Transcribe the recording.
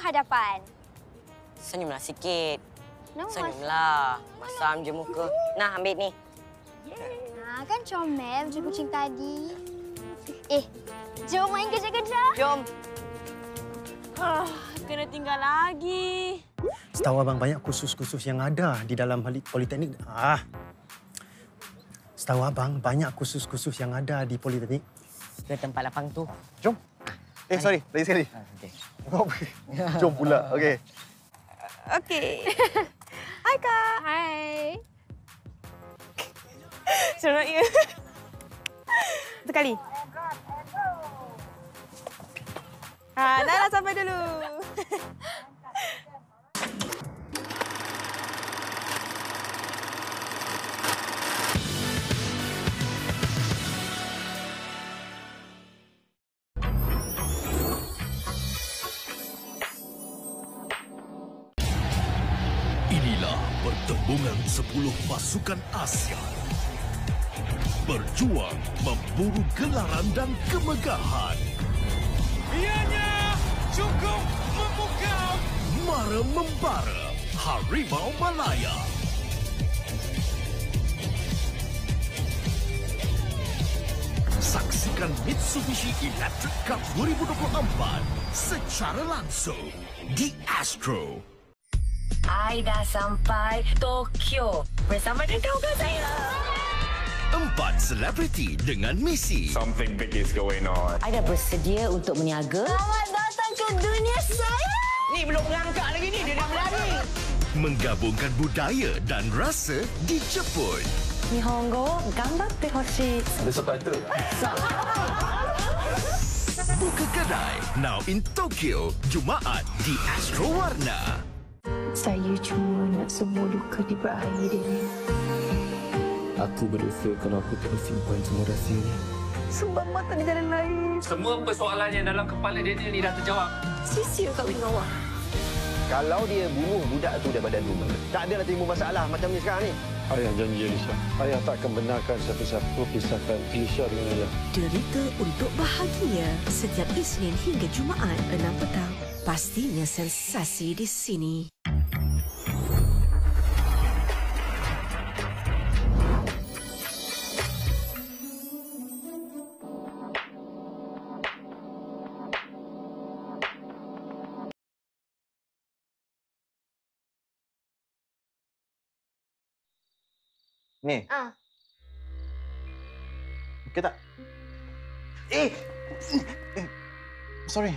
hadapan. Senyumlah sikit. No, Senyumlah. Masam je muka. Nah, ambil ni. Kan comel macam kucing tadi. Jom main kerja-kerja. Jom. Kena tinggal lagi. Setahu abang banyak kursus-kursus yang ada di dalam politeknik. Setahu abang banyak kursus-kursus yang ada di politeknik. Ke tempat lapang tu. Jom. Sorry. Lagi sekali. Jom pula. Okey. Okey. Hai, Kak. Hai. Seronok ya. Satu kali. Dah sampai dulu. Inilah pertembungan 10 pasukan Asia. Berjuang memburu gelaran dan kemegahan. Ianya cukup memukau. Mara membara Harimau Malaya. Saksikan Mitsubishi Electric Cup 2024 secara langsung di Astro. I dah sampai Tokyo bersama dengan kawan saya. 4 selebriti dengan misi. Something big is going on. I dah bersedia untuk meniaga. Selamat datang ke dunia saya. Ni belum berangkat lagi ni. Dia dah berlari. Menggabungkan budaya dan rasa di Jepun. Nihongo gambatte hoshii. Ada subtitle. Buka kedai now in Tokyo Jumaat di Astro Warna. Saya cuma nak semua luka ni berakhir. Aku berdosa kalau aku tak simpan semua rahsia ni. Sebab mata di jalan lain. Semua persoalan yang dalam kepala dia ni dah terjawab. Sisia kahwin dengan awak. Kalau dia bunuh budak tu daripada rumah, tak adalah timbul masalah macam ni sekarang ni. Ayah janji Alicia. Ayah tak akan benarkan siapa-siapa pisahkan Alicia dengan ayah. Derita untuk bahagia setiap Isnin hingga Jumaat 6 petang. Pastinya sensasi di sini. Ni. Okey tak? Sorry.